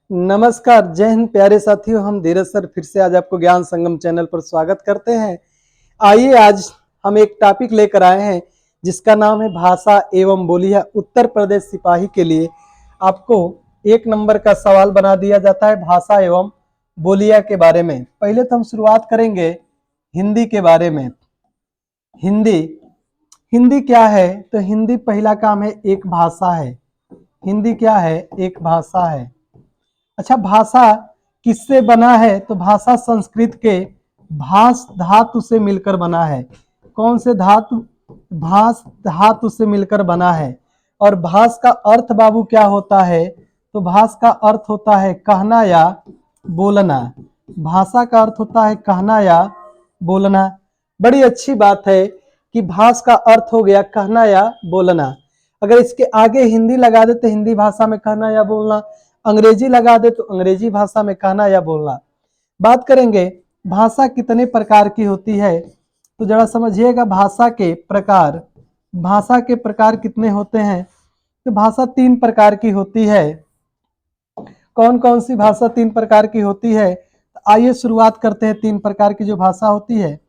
नमस्कार, जय हिंद प्यारे साथियों। हम धीरज सर फिर से आज आपको ज्ञान संगम चैनल पर स्वागत करते हैं। आइए आज हम एक टॉपिक लेकर आए हैं जिसका नाम है भाषा एवं बोलियां। उत्तर प्रदेश सिपाही के लिए आपको 1 नंबर का सवाल बना दिया जाता है भाषा एवं बोलियां के बारे में। पहले तो हम शुरुआत करेंगे हिंदी के बारे में। हिंदी हिंदी क्या है? तो हिंदी पहला काम है, एक भाषा है। हिंदी क्या है? एक भाषा है। अच्छा, भाषा किससे बना है? तो भाषा संस्कृत के भाष धातु से मिलकर बना है। कौन से धातु? भाष धातु से मिलकर बना है। और भाष का अर्थ बाबू क्या होता है? तो भाष का अर्थ होता है कहना या बोलना। भाषा का अर्थ होता है कहना या बोलना। बड़ी अच्छी बात है कि भाष का अर्थ हो गया कहना या बोलना। अगर इसके आगे हिंदी लगा दे तो हिंदी भाषा में कहना या बोलना, अंग्रेजी लगा दे तो अंग्रेजी भाषा में कहना या बोलना। बात करेंगे भाषा कितने प्रकार की होती है, तो जरा समझिएगा भाषा के प्रकार। भाषा के प्रकार कितने होते हैं? तो भाषा 3 प्रकार की होती है। कौन कौन सी भाषा 3 प्रकार की होती है? तो आइए शुरुआत करते हैं 3 प्रकार की जो भाषा होती है।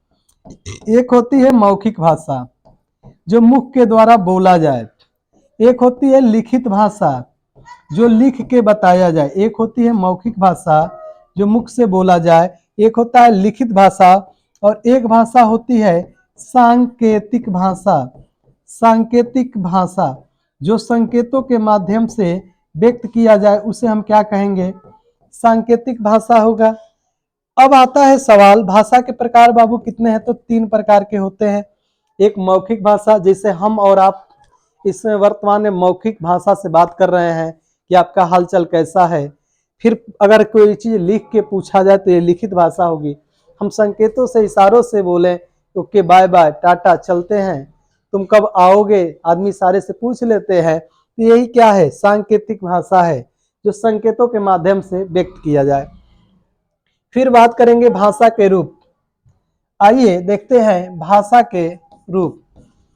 एक होती है मौखिक भाषा, जो मुख के द्वारा बोला जाए। एक होती है लिखित भाषा, जो लिख के बताया जाए। एक होती है मौखिक भाषा जो मुख से बोला जाए, एक होता है लिखित भाषा, और एक भाषा होती है सांकेतिक भाषा। सांकेतिक भाषा जो संकेतों के माध्यम से व्यक्त किया जाए उसे हम क्या कहेंगे? सांकेतिक भाषा होगा। अब आता है सवाल, भाषा के प्रकार बाबू कितने हैं? तो 3 प्रकार के होते हैं। एक मौखिक भाषा, जैसे हम और आप इसमें वर्तमान में मौखिक भाषा से बात कर रहे हैं कि आपका हालचाल कैसा है। फिर अगर कोई चीज़ लिख के पूछा जाए तो ये लिखित भाषा होगी। हम संकेतों से, इशारों से बोलें, ओके बाय बाय, टाटा, चलते हैं, तुम कब आओगे, आदमी सारे से पूछ लेते हैं, तो यही क्या है? सांकेतिक भाषा है, जो संकेतों के माध्यम से व्यक्त किया जाए। फिर बात करेंगे भाषा के रूप। आइए देखते हैं भाषा के रूप।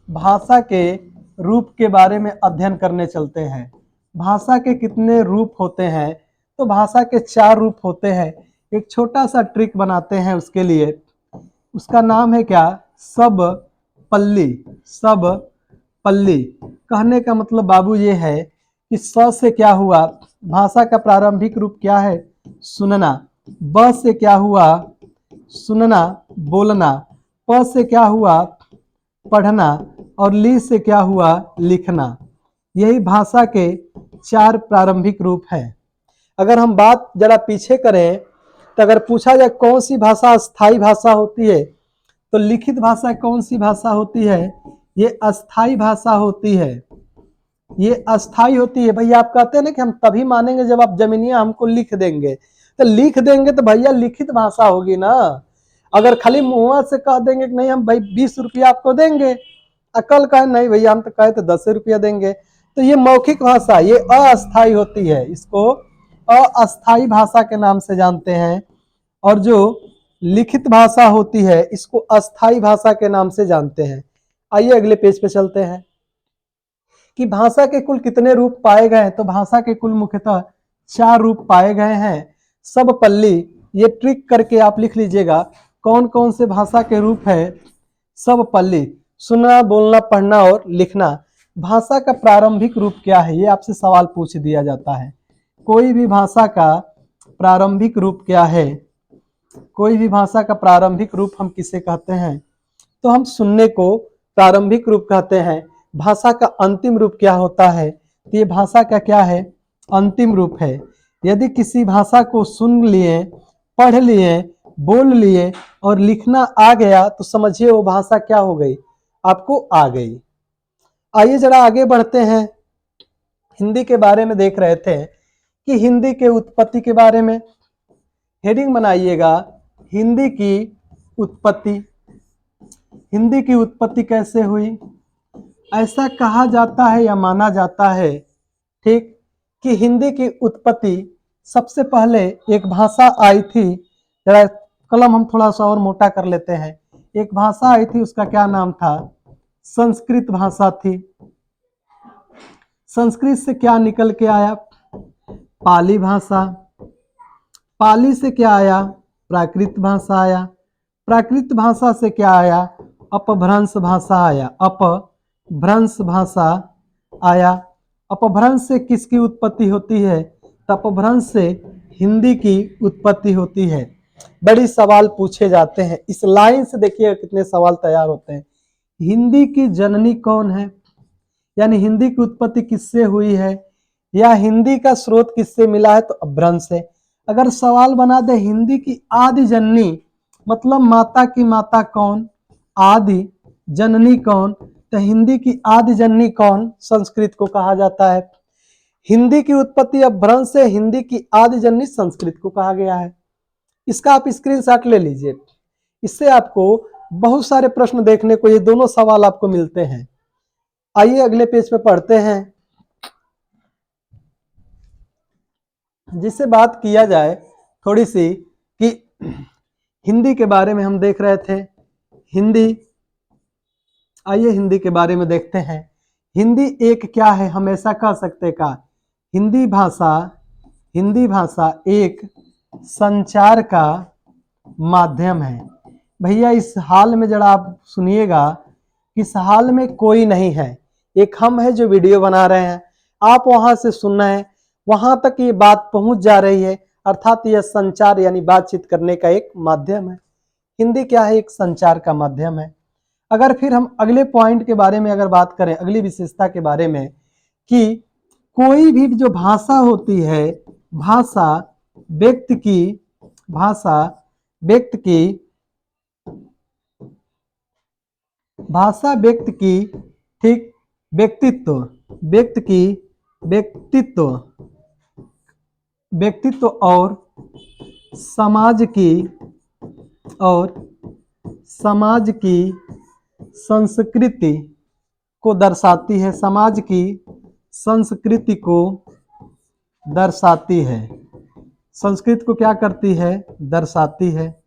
भाषा के रूप के बारे में अध्ययन करने चलते हैं। भाषा के कितने रूप होते हैं? तो भाषा के 4 रूप होते हैं। एक छोटा सा ट्रिक बनाते हैं उसके लिए। उसका नाम है क्या? सब पल्ली। सब पल्ली कहने का मतलब बाबू ये है कि स से क्या हुआ? भाषा का प्रारंभिक रूप क्या है? सुनना। ब से क्या हुआ? सुनना, बोलना। प से क्या हुआ? पढ़ना। और ली से क्या हुआ? लिखना। यही भाषा के 4 प्रारंभिक रूप हैं। अगर हम बात जरा पीछे करें तो अगर पूछा जाए कौन सी भाषा अस्थाई भाषा होती है, तो लिखित भाषा कौन सी भाषा होती है? ये अस्थाई भाषा होती है। ये अस्थाई होती है। भैया आप कहते हैं ना कि हम तभी मानेंगे जब आप जमीनिया हमको लिख देंगे, तो लिख देंगे तो भैया लिखित भाषा होगी ना। अगर खाली मुंह से कह देंगे कि नहीं हम भाई 20 रुपया आपको देंगे, अकल कहे नहीं भैया हम तो कहे तो 10 रुपया देंगे, तो ये मौखिक भाषा, ये अस्थाई होती है। इसको अस्थाई भाषा के नाम से जानते हैं। और जो लिखित भाषा होती है इसको अस्थाई भाषा के नाम से जानते हैं। आइए अगले पेज पे चलते हैं कि भाषा के कुल कितने रूप पाए गए हैं। तो भाषा के कुल मुख्यतः 4 रूप पाए गए हैं। सब पल्ली, ये ट्रिक करके आप लिख लीजिएगा कौन कौन से भाषा के रूप है। सब पल्ली, सुनना, बोलना, पढ़ना और लिखना। भाषा का प्रारंभिक रूप क्या है? ये आपसे सवाल पूछ दिया जाता है। कोई भी भाषा का प्रारंभिक रूप क्या है? कोई भी भाषा का प्रारंभिक रूप हम किसे कहते हैं? तो हम सुनने को प्रारंभिक रूप कहते हैं। भाषा का अंतिम रूप क्या होता है? तो ये भाषा का क्या है? अंतिम रूप है। यदि किसी भाषा को सुन लिए, पढ़ लिए, बोल लिए और लिखना आ गया तो समझिए वो भाषा क्या हो गई? आपको आ गई। आइए जरा आगे बढ़ते हैं। हिंदी के बारे में देख रहे थे कि हिंदी के उत्पत्ति के बारे में हेडिंग बनाइएगा, हिंदी की उत्पत्ति। हिंदी की उत्पत्ति कैसे हुई? ऐसा कहा जाता है या माना जाता है, ठीक, कि हिंदी की उत्पत्ति सबसे पहले एक भाषा आई थी। जरा कलम हम थोड़ा सा और मोटा कर लेते हैं। एक भाषा आई थी, उसका क्या नाम था? संस्कृत भाषा थी। संस्कृत से क्या निकल के आया? पाली भाषा। पाली से क्या आया? प्राकृत भाषा आया। प्राकृत भाषा से क्या आया? अपभ्रंश भाषा आया। अपभ्रंश भाषा आया। अपभ्रंश से किसकी उत्पत्ति होती है? तो अपभ्रंश से हिंदी की उत्पत्ति होती है। बड़ी सवाल पूछे जाते हैं, इस लाइन से देखिए कितने सवाल तैयार होते हैं। हिंदी की जननी कौन है? यानी हिंदी की उत्पत्ति किससे हुई है, या हिंदी का स्रोत किससे मिला है? तो अपभ्रंश से। अगर सवाल बना दे हिंदी की आदि जननी, मतलब माता की माता कौन, आदि जननी कौन, तो हिंदी की आदि जननी कौन? संस्कृत को कहा जाता है। हिंदी की उत्पत्ति अपभ्रंश से, हिंदी की आदि जननी संस्कृत को कहा गया है। इसका आप स्क्रीनशॉट ले लीजिए, इससे आपको बहुत सारे प्रश्न देखने को, ये दोनों सवाल आपको मिलते हैं। आइए अगले पेज पे पढ़ते हैं। जिससे बात किया जाए थोड़ी सी कि हिंदी के बारे में हम देख रहे थे। हिंदी, आइए हिंदी के बारे में देखते हैं। हिंदी एक क्या है, हम ऐसा कह सकते का, हिंदी भाषा एक संचार का माध्यम है। भैया इस हाल में जरा आप सुनिएगा, इस हाल में कोई नहीं है, एक हम है जो वीडियो बना रहे हैं, आप वहां से सुन रहे हैं, वहां तक ये बात पहुंच जा रही है, अर्थात यह संचार यानी बातचीत करने का एक माध्यम है। हिंदी क्या है? एक संचार का माध्यम है। अगर फिर हम अगले पॉइंट के बारे में अगर बात करें, अगली विशेषता के बारे में, कि कोई भी जो भाषा होती है, भाषा व्यक्ति की ठीक व्यक्तित्व और समाज की संस्कृति को दर्शाती है। समाज की संस्कृति को दर्शाती है। संस्कृति को क्या करती है? दर्शाती है।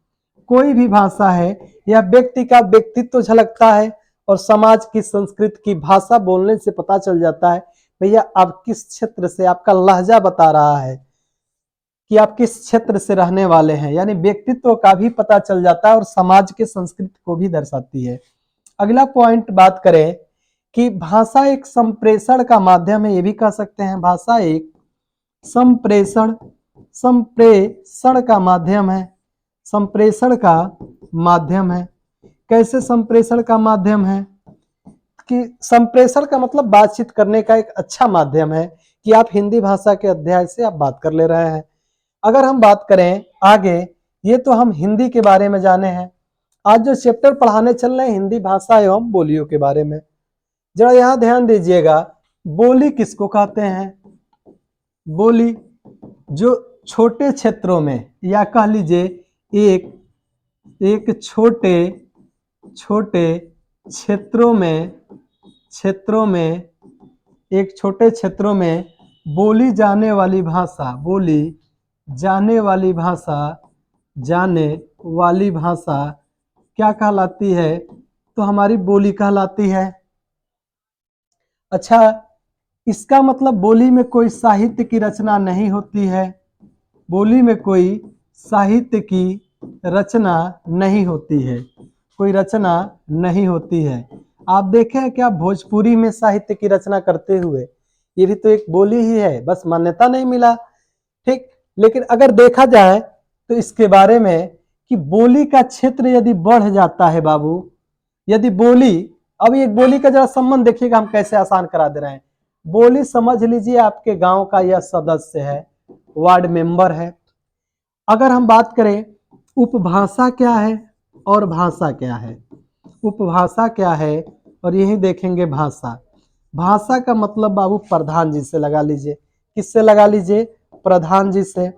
कोई भी भाषा है या व्यक्ति का व्यक्तित्व झलकता है, और समाज की संस्कृति की भाषा बोलने से पता चल जाता है भैया आप किस क्षेत्र से, आपका लहजा बता रहा है कि आप किस क्षेत्र से रहने वाले हैं, यानी व्यक्तित्व का भी पता चल जाता है और समाज के संस्कृति को भी दर्शाती है। अगला पॉइंट बात करें कि भाषा एक संप्रेषण का माध्यम है, ये भी कह सकते हैं भाषा एक संप्रेषण का माध्यम है। संप्रेषण का माध्यम है। कैसे संप्रेषण का माध्यम है? कि संप्रेषण का मतलब बातचीत करने का एक अच्छा माध्यम है, कि आप हिंदी भाषा के अध्याय से आप बात कर ले रहे हैं। अगर हम बात करें आगे, ये तो हम हिंदी के बारे में जाने हैं। आज जो चैप्टर पढ़ाने चल रहे हैं हिंदी भाषा एवं बोलियों के बारे में, जरा यहाँ ध्यान दीजिएगा। बोली किसको कहते हैं? बोली जो छोटे क्षेत्रों में, या कह लीजिए एक छोटे क्षेत्रों में बोली जाने वाली भाषा क्या कहलाती है? तो हमारी बोली कहलाती है। अच्छा, इसका मतलब बोली में कोई साहित्य की रचना नहीं होती है। बोली में कोई साहित्य की रचना नहीं होती है, कोई रचना नहीं होती है। आप देखें क्या भोजपुरी में साहित्य की रचना करते हुए, ये भी तो एक बोली ही है, बस मान्यता नहीं मिला, ठीक। लेकिन अगर देखा जाए तो इसके बारे में कि बोली का क्षेत्र यदि बढ़ जाता है बाबू, यदि बोली, अब एक बोली का जरा संबंध देखिएगा हम कैसे आसान करा दे रहे हैं। बोली समझ लीजिए आपके गांव का यह सदस्य है, वार्ड मेंबर है। अगर हम बात करें उपभाषा क्या है और भाषा क्या है, उपभाषा क्या है और यही देखेंगे भाषा। भाषा का मतलब बाबू प्रधान जी से लगा लीजिए। किससे लगा लीजिए? प्रधान जी से।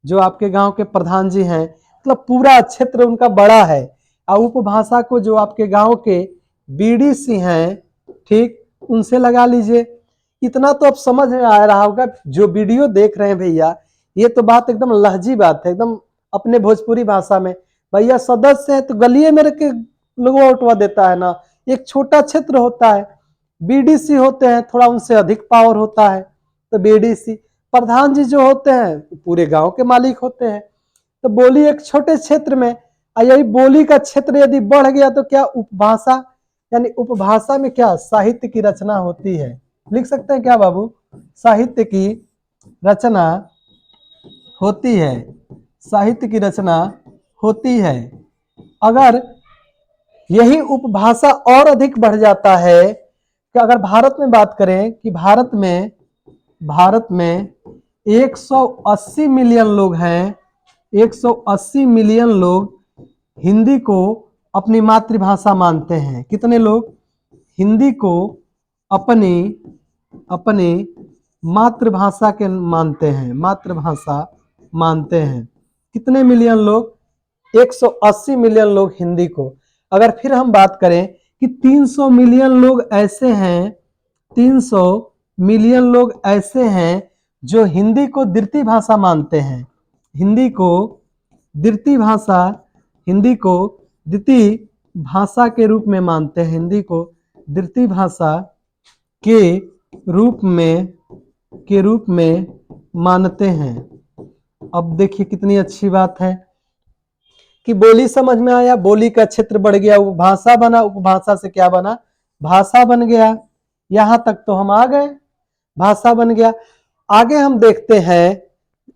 जो आपके गांव के प्रधान जी हैं, मतलब पूरा क्षेत्र उनका बड़ा है। और उपभाषा को जो आपके गांव के बीडीसी हैं, ठीक, उनसे लगा लीजिए। इतना तो अब समझ में आ रहा होगा, जो वीडियो देख रहे हैं भैया, ये तो बात एकदम लहजी बात है, एकदम अपने भोजपुरी भाषा में। भैया सदस्य है तो गलिए में रख के लोगों उठवा देता है ना। एक छोटा क्षेत्र होता है, बीडीसी होते हैं थोड़ा उनसे अधिक पावर होता है, तो बीडीसी प्रधान जी जो होते हैं पूरे गांव के मालिक होते हैं। तो बोली एक छोटे क्षेत्र में, यही बोली का क्षेत्र यदि बढ़ गया तो क्या उपभाषा, यानी उपभाषा में क्या साहित्य की रचना होती है। लिख सकते हैं क्या बाबू, साहित्य की रचना होती है, साहित्य की रचना होती है। अगर यही उपभाषा और अधिक बढ़ जाता है कि अगर भारत में बात करें कि भारत में 180 मिलियन लोग हैं, 180 मिलियन लोग हिंदी को अपनी मातृभाषा मानते हैं। कितने लोग हिंदी को अपनी मातृभाषा के मानते हैं, मातृभाषा मानते हैं। कितने मिलियन लोग, 180 मिलियन लोग हिंदी को। अगर फिर हम बात करें कि 300 मिलियन लोग ऐसे हैं, 300 मिलियन लोग ऐसे हैं जो हिंदी को द्वितीय भाषा मानते हैं, हिंदी को द्वितीय भाषा के रूप में मानते हैं, हिंदी को द्वितीय भाषा के रूप में मानते हैं। अब देखिए कितनी अच्छी बात है कि बोली समझ में आया, बोली का क्षेत्र बढ़ गया, उपभाषा बना, उपभाषा से क्या बना, भाषा बन गया। यहां तक तो हम आ गए, भाषा बन गया। आगे हम देखते हैं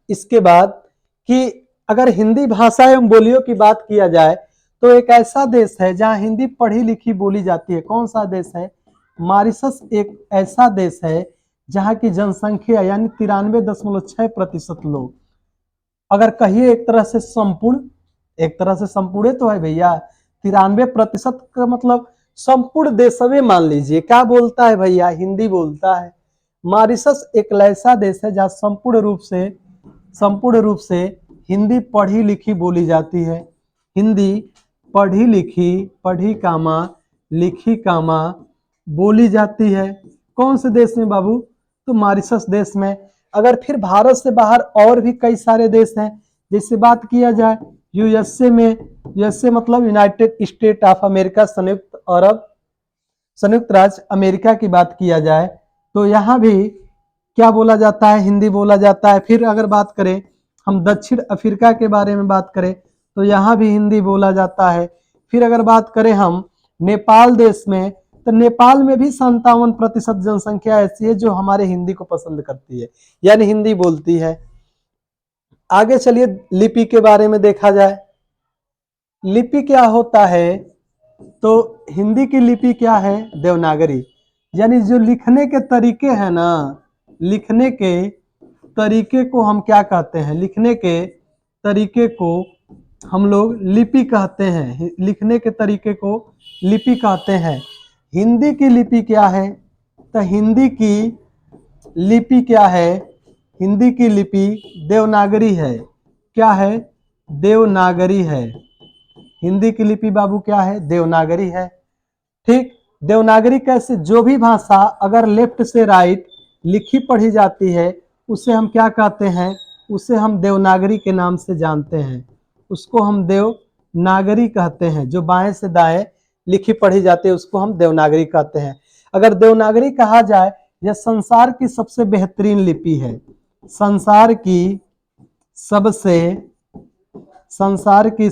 इसके बाद कि अगर हिंदी भाषा एवं बोलियों की बात किया जाए तो एक ऐसा देश है जहां हिंदी पढ़ी लिखी बोली जाती है। कौन सा देश है, मॉरिशस एक ऐसा देश है जहां की जनसंख्या यानी 93.6% लोग, अगर कहिए एक तरह से संपूर्ण तो है भैया, 93% का मतलब संपूर्ण देशवे मान लीजिए, क्या बोलता है भैया, हिंदी बोलता है। मॉरिशस एक ऐसा देश है जहां संपूर्ण रूप से हिंदी पढ़ी लिखी बोली जाती है। हिंदी पढ़ी लिखी बोली जाती है। कौन से देश में बाबू, तो मॉरिशस देश में। अगर फिर भारत से बाहर और भी कई सारे देश हैं, जैसे बात किया जाए यूएसए में, यूएसए मतलब यूनाइटेड स्टेट ऑफ अमेरिका, संयुक्त राज्य अमेरिका की बात किया जाए तो यहाँ भी क्या बोला जाता है, हिंदी बोला जाता है। फिर अगर बात करें हम दक्षिण अफ्रीका के बारे में बात करें तो यहाँ भी हिंदी बोला जाता है। फिर अगर बात करें हम नेपाल देश में, तो नेपाल में भी 57% जनसंख्या ऐसी है जो हमारे हिंदी को पसंद करती है, यानी हिंदी बोलती है। आगे चलिए लिपि के बारे में देखा जाए। लिपि क्या होता है, तो हिंदी की लिपि क्या है, देवनागरी। यानी जो लिखने के तरीके हैं ना, लिखने के तरीके को हम क्या कहते हैं, लिखने के तरीके को हम लोग लिपि कहते हैं, लिखने के तरीके को लिपि कहते हैं। हिंदी की लिपि क्या है, तो हिंदी की लिपि क्या है, हिंदी की लिपि देवनागरी है। क्या है, देवनागरी है। हिंदी की लिपि बाबू क्या है, देवनागरी है। ठीक, देवनागरी कैसे, जो भी भाषा अगर लेफ्ट से राइट लिखी पढ़ी जाती है उसे हम क्या कहते हैं, उसे हम देवनागरी के नाम से जानते हैं, उसको हम देवनागरी कहते हैं। जो बाएं से दाएं लिखी पढ़ी जाती है उसको हम देवनागरी कहते हैं। अगर देवनागरी कहा जाए यह संसार की सबसे बेहतरीन लिपि है, संसार की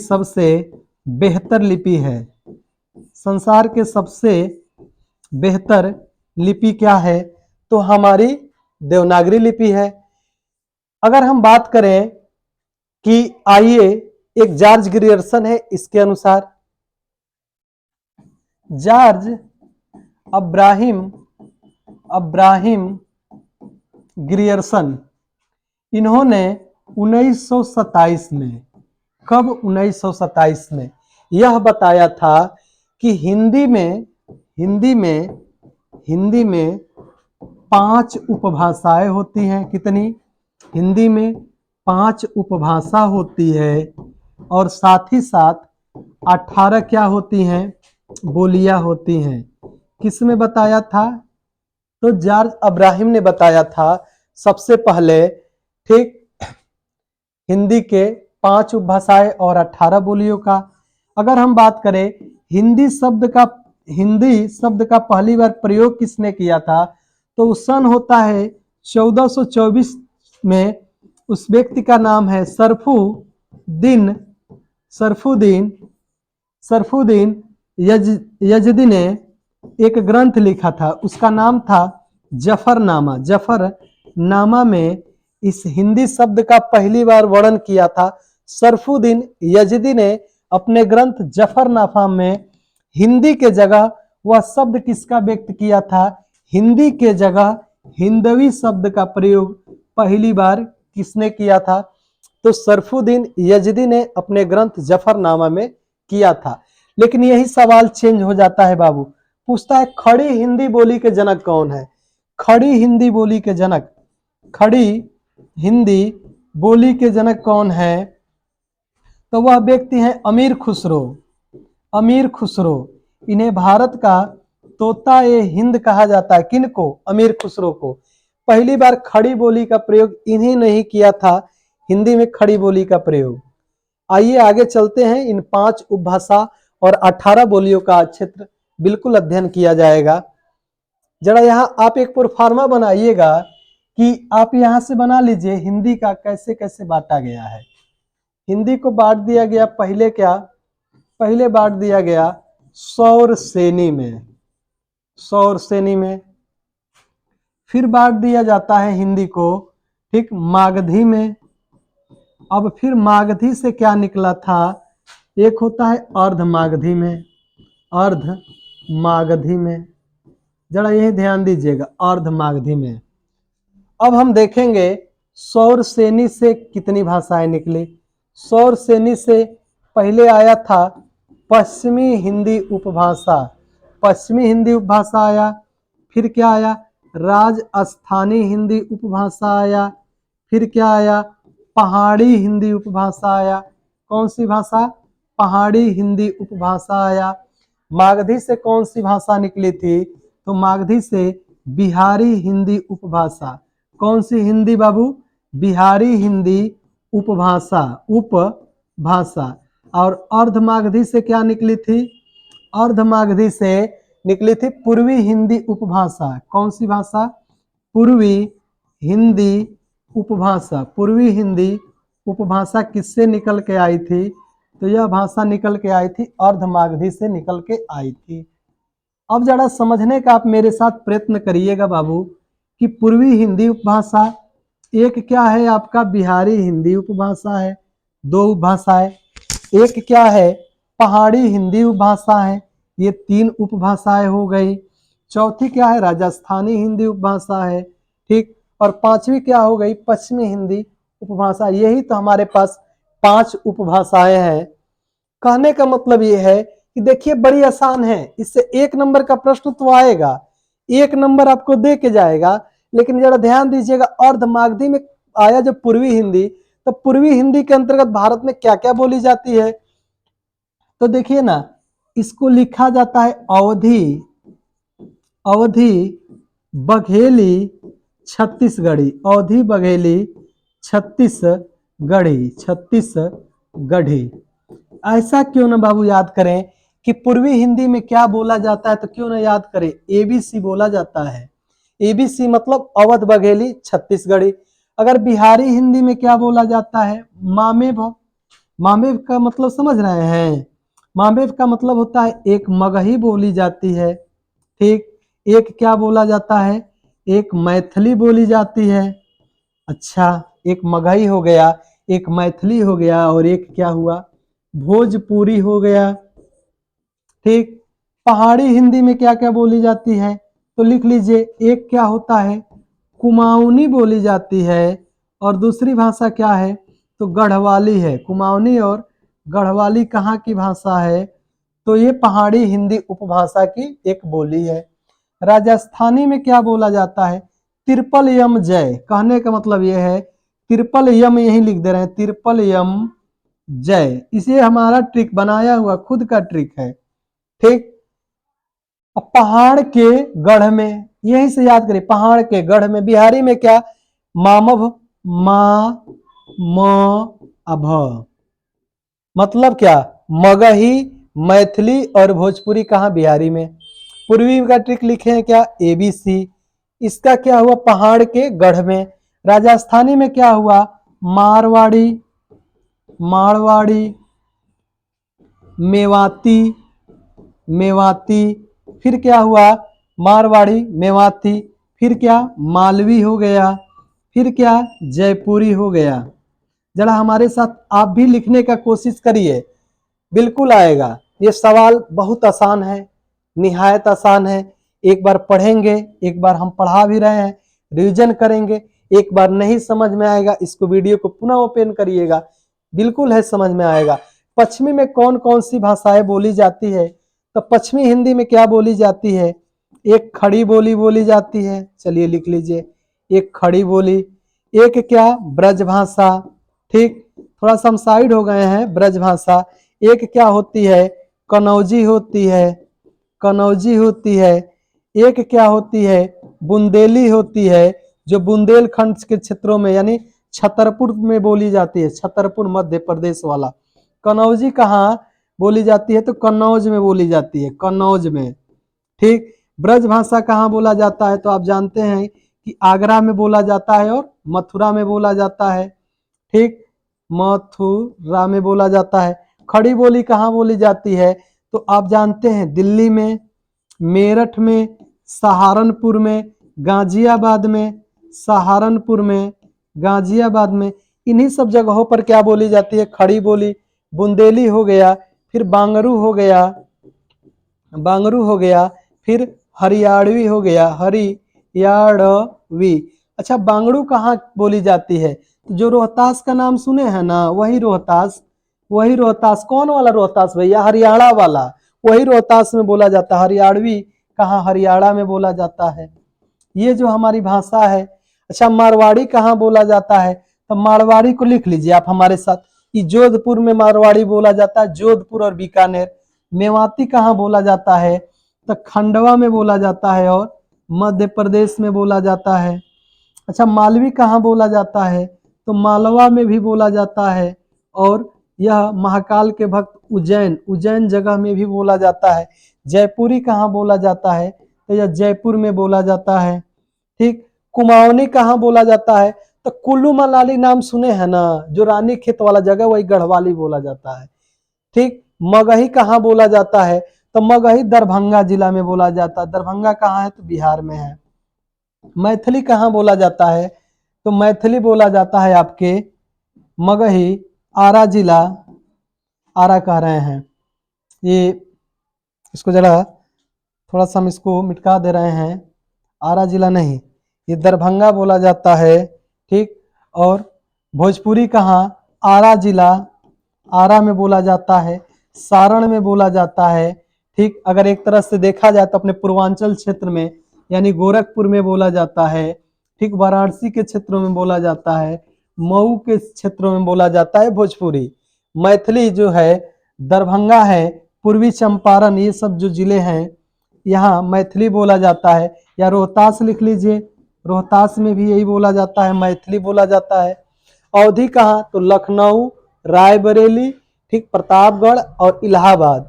सबसे बेहतर लिपि है। संसार के सबसे बेहतर लिपि क्या है, तो हमारी देवनागरी लिपि है। अगर हम बात करें कि आइए एक जॉर्ज ग्रियर्सन है, इसके अनुसार जॉर्ज अब्राहिम ग्रियर्सन, इन्होंने 1927 में, कब, 1927 में यह बताया था कि हिंदी में 5 उपभाषाएं होती हैं। कितनी, हिंदी में 5 उपभाषा होती है और साथ ही साथ 18 क्या होती हैं, बोलियां होती हैं। किसने बताया था, तो जॉर्ज अब्राहिम ने बताया था सबसे पहले। ठीक, हिंदी के 5 उपभाषाएं और 18 बोलियों का। अगर हम बात करें हिंदी शब्द का पहली बार प्रयोग किसने किया था, तो सन होता है 1424 में उस व्यक्ति का नाम है सरफुद्दीन सरफुद्दीन यजदी ने एक ग्रंथ लिखा था, उसका नाम था जफरनामा। जफरनामा में इस हिंदी शब्द का पहली बार वर्णन किया था सरफुद्दीन यजदी ने अपने ग्रंथ जफरनामा में। हिंदी के जगह वह शब्द किसका व्यक्त किया था? हिंदी के जगह हिंदवी शब्द का प्रयोग पहली बार किसने किया था? तो सरफुद्दीन यजदी ने अपने ग्रंथ जफरनामा में किया था। लेकिन यही सवाल चेंज हो जाता है बाबू, पूछता है खड़ी हिंदी बोली के जनक कौन है? खड़ी हिंदी बोली के जनक, खड़ी हिंदी बोली के जनक कौन है? तो वह व्यक्ति है अमीर खुसरो। अमीर खुसरो, इन्हें भारत का तोता ए हिंद कहा जाता है। किनको? अमीर खुसरो को। पहली बार खड़ी बोली का प्रयोग इन्हीं ने ही किया था, हिंदी में खड़ी बोली का प्रयोग। आइए आगे चलते हैं। इन 5 उपभाषा और 18 बोलियों का क्षेत्र बिल्कुल अध्ययन किया जाएगा। जरा यहाँ आप एक प्रोफार्मा बनाइएगा कि आप यहाँ से बना लीजिए हिंदी का कैसे कैसे बांटा गया है। हिंदी को बांट दिया गया पहले क्या? पहले बांट दिया गया सौर श्रेणी में, सौर श्रेणी में। फिर बांट दिया जाता है हिंदी को, ठीक, मागधी में। अब फिर मागधी से क्या निकला था? एक होता है अर्धमागधी में, अर्धमागधी में। जरा यही ध्यान दीजिएगा, अर्धमागधी में। अब हम देखेंगे सौर श्रेणी से कितनी भाषाएं निकली। सौर श्रेणी से पहले आया था पश्चिमी हिंदी उपभाषा, पश्चिमी हिंदी उपभाषा आया। फिर क्या आया? राजस्थानी हिंदी उपभाषा आया। फिर क्या आया? पहाड़ी हिंदी उपभाषा आया। कौन सी भाषा? पहाड़ी हिंदी उपभाषा आया। मागधी से कौन सी भाषा निकली थी? तो मागधी से बिहारी हिंदी उपभाषा। कौन सी हिंदी बाबू? बिहारी हिंदी उपभाषा, उपभाषा। और अर्धमागधी से क्या निकली थी? अर्धमागधी से निकली थी पूर्वी हिंदी उपभाषा। कौन सी भाषा? पूर्वी हिंदी उपभाषा। पूर्वी हिंदी उपभाषा किससे निकल के आई थी? तो यह भाषा निकल के आई थी अर्धमागधी से निकल के आई थी। अब जरा समझने का आप मेरे साथ प्रयत्न करिएगा बाबू कि पूर्वी हिंदी उपभाषा, एक क्या है आपका बिहारी हिंदी उपभाषा है, 2 उपभाषाएं। एक क्या है? पहाड़ी हिंदी उपभाषा है, ये 3 उपभाषाएं हो गई। चौथी क्या है? राजस्थानी हिंदी उपभाषा है, ठीक। और 5वीं क्या हो गई? पश्चिमी हिंदी उपभाषा। यही तो हमारे पास 5 उपभाषाएं हैं। कहने का मतलब ये है कि देखिए बड़ी आसान है, इससे 1 नंबर का प्रश्न तो आएगा, 1 नंबर आपको दे के जाएगा। लेकिन जरा ध्यान दीजिएगा, अर्धमागधी में आया जब पूर्वी हिंदी, तो पूर्वी हिंदी के अंतर्गत भारत में क्या क्या बोली जाती है? तो देखिए ना, इसको लिखा जाता है अवधी, अवधी बघेली छत्तीसगढ़ी, अवधी बघेली छत्तीसगढ़ी, छत्तीसगढ़ी। ऐसा क्यों ना बाबू याद करें कि पूर्वी हिंदी में क्या बोला जाता है, तो क्यों ना याद करें एबीसी बोला जाता है। एबीसी मतलब अवध बघेली छत्तीसगढ़ी। अगर बिहारी हिंदी में क्या बोला जाता है? मामेव। मामेव का मतलब समझ रहे हैं? मामेव का मतलब होता है एक मगही बोली जाती है, ठीक। एक क्या बोला जाता है? एक मैथिली बोली जाती है। अच्छा, एक मगही हो गया, एक मैथिली हो गया, और एक क्या हुआ? भोजपुरी हो गया, ठीक। पहाड़ी हिंदी में क्या क्या बोली जाती है? तो लिख लीजिए, एक क्या होता है? कुमाऊनी बोली जाती है, और दूसरी भाषा क्या है? तो गढ़वाली है। कुमाऊनी और गढ़वाली कहाँ की भाषा है? तो ये पहाड़ी हिंदी उपभाषा की एक बोली है। राजस्थानी में क्या बोला जाता है? तिरपल यम जय। कहने का मतलब ये है, तिरपल यम यही लिख दे रहे हैं, तिरपल यम जय। इसे हमारा ट्रिक बनाया हुआ खुद का ट्रिक है, ठीक। अब पहाड़ के गढ़ में, यहीं से याद करिए, पहाड़ के गढ़ में बिहारी में क्या? मामभ, मा म अभ। मतलब क्या? मगही, मैथिली और भोजपुरी कहाँ? बिहारी में। पूर्वी का ट्रिक लिखे हैं क्या? एबीसी। इसका क्या हुआ? पहाड़ के गढ़ में। राजस्थानी में क्या हुआ, मारवाड़ी, मारवाड़ी, मेवाती, मेवाती, फिर क्या हुआ, मारवाड़ी, मेवाती, फिर क्या, मालवी हो गया, फिर क्या, जयपुरी हो गया। जरा हमारे साथ आप भी लिखने का कोशिश करिए, बिल्कुल आएगा। ये सवाल बहुत आसान है, निहायत आसान है। एक बार पढ़ेंगे, एक बार हम पढ़ा भी रहे हैं, रिवीजन करेंगे, एक बार नहीं समझ में आएगा इसको वीडियो को पुनः ओपन करिएगा, बिल्कुल है समझ में आएगा। पश्चिमी में कौन कौन सी भाषाएं बोली जाती है, तो पश्चिमी हिंदी में क्या बोली जाती है, एक खड़ी बोली बोली जाती है, चलिए लिख लीजिए, एक खड़ी बोली, एक क्या, ब्रज भाषा, ठीक, थोड़ा सा हम साइड हो गए हैं, ब्रज भाषा, एक क्या होती है, कनौजी होती है, कनौजी होती है, एक क्या होती है, बुंदेली होती है, जो बुंदेलखंड के क्षेत्रों में यानी छतरपुर में बोली जाती है, छतरपुर मध्य प्रदेश वाला। कनौजी कहाँ बोली जाती है, तो कन्नौज में बोली जाती है, कन्नौज में, ठीक। ब्रज भाषा कहाँ बोला जाता है, तो आप जानते हैं कि आगरा में बोला जाता है और मथुरा में बोला जाता है, ठीक, मथुरा में बोला जाता है। खड़ी बोली कहाँ बोली जाती है, तो आप जानते हैं दिल्ली में, मेरठ में, सहारनपुर में, गाजियाबाद में, सहारनपुर में, गाजियाबाद में, इन्हीं सब जगहों पर क्या बोली जाती है, खड़ी बोली। बुंदेली हो गया, फिर बांगरू हो गया, बांगरू हो गया, फिर हरियाणवी हो गया, हरियाणवी। अच्छा, बांगड़ू कहाँ बोली जाती है, जो रोहतास का नाम सुने हैं ना, वही रोहतास, वही रोहतास, कौन वाला रोहतास भैया, हरियाणा वाला, वही रोहतास में बोला जाता है। हरियाणवी कहाँ, हरियाणा में बोला जाता है। ये जो हमारी भाषा है। अच्छा, मारवाड़ी कहाँ बोला जाता है, तो मारवाड़ी को लिख लीजिए आप हमारे साथ, कि जोधपुर में मारवाड़ी बोला जाता है, जोधपुर और बीकानेर। मेवाती कहाँ बोला जाता है, तो खंडवा में बोला जाता है और मध्य प्रदेश में बोला जाता है। अच्छा, मालवी कहाँ बोला जाता है, तो मालवा में भी बोला जाता है, और यह महाकाल के भक्त उज्जैन, उज्जैन जगह में भी बोला जाता है। जयपुरी कहाँ बोला जाता है, तो यह जयपुर में बोला जाता है, ठीक। कुमाऊनी कहाँ बोला जाता है, तो कुल्लू मनाली नाम सुने हैं ना, जो रानी खेत वाला जगह, वही गढ़वाली बोला जाता है, ठीक। मगही कहाँ बोला जाता है, तो मगही दरभंगा जिला में बोला जाता है। दरभंगा कहाँ है, तो बिहार में है। मैथिली कहाँ बोला जाता है, तो मैथिली बोला जाता है आपके मगही, आरा जिला, आरा कह रहे हैं ये, इसको जरा थोड़ा सा हम इसको मिटका दे रहे हैं, आरा जिला नहीं, ये दरभंगा बोला जाता है, ठीक। और भोजपुरी कहाँ, आरा जिला, आरा में बोला जाता है, सारण में बोला जाता है, ठीक। अगर एक तरह से देखा जाए तो अपने पूर्वांचल क्षेत्र में यानी गोरखपुर में बोला जाता है, ठीक। वाराणसी के क्षेत्रों में बोला जाता है, मऊ के क्षेत्रों में बोला जाता है भोजपुरी। मैथिली जो है दरभंगा है, पूर्वी चंपारण, ये सब जो जिले हैं यहाँ मैथिली बोला जाता है। या रोहतास लिख लीजिए, रोहतास में भी यही बोला जाता है, मैथिली बोला जाता है। अवधि कहाँ, तो लखनऊ, रायबरेली, ठीक, प्रतापगढ़ और इलाहाबाद,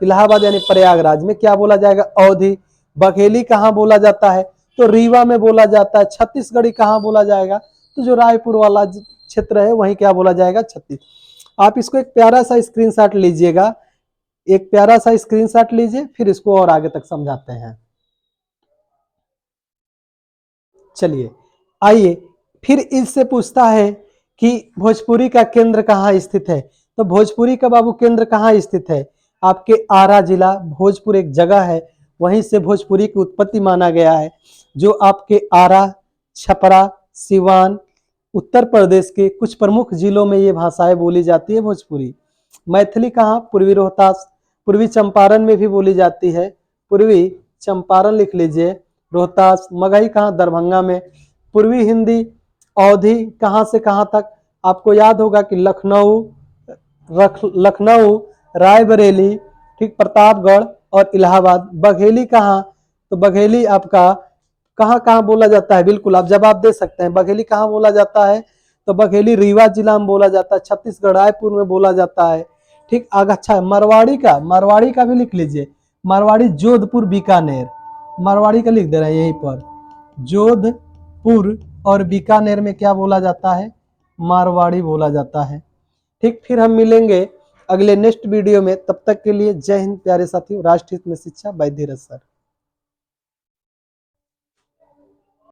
इलाहाबाद यानी प्रयागराज में क्या बोला जाएगा, अवधि। बघेली कहाँ बोला जाता है, तो रीवा में बोला जाता है। छत्तीसगढ़ी कहाँ बोला जाएगा, तो जो रायपुर वाला क्षेत्र है वहीं क्या बोला जाएगा, छत्तीस। आप इसको एक प्यारा सा स्क्रीनशॉट लीजिएगा, एक प्यारा सा स्क्रीनशॉट लीजिए, फिर इसको और आगे तक समझाते हैं। चलिए आइए, फिर इससे पूछता है कि भोजपुरी का केंद्र कहाँ स्थित है, तो भोजपुरी का बाबू केंद्र कहाँ स्थित है, आपके आरा जिला, भोजपुर एक जगह है, वहीं से भोजपुरी की उत्पत्ति माना गया है। जो आपके आरा, छपरा, सिवान, उत्तर प्रदेश के कुछ प्रमुख जिलों में ये भाषाएं बोली जाती है भोजपुरी। मैथिली कहाँ, पूर्वी रोहतास, पूर्वी चंपारण में भी बोली जाती है, पूर्वी चंपारण लिख लीजिए, रोहतास। मगही कहाँ, दरभंगा में। पूर्वी हिंदी अवधि कहाँ से कहाँ तक, आपको याद होगा कि लखनऊ, लखनऊ, रायबरेली, ठीक, प्रतापगढ़ और इलाहाबाद। बघेली कहाँ, तो बघेली आपका कहाँ कहाँ बोला जाता है, बिल्कुल आप जवाब दे सकते हैं। बघेली कहाँ बोला जाता है, तो बघेली रीवा जिला में बोला जाता है, छत्तीसगढ़ रायपुर में बोला जाता है, ठीक। अच्छा, मारवाड़ी का, मारवाड़ी का भी लिख लीजिए, मारवाड़ी जोधपुर बीकानेर, मारवाड़ी का लिख दे रहे हैं यहीं पर, जोधपुर और बीकानेर में क्या बोला जाता है? मारवाड़ी बोला जाता है। ठीक, फिर हम मिलेंगे अगले नेक्स्ट वीडियो में। तब तक के लिए जय हिंद प्यारे साथियों। राष्ट्र हित में शिक्षा बाय धीरज सर।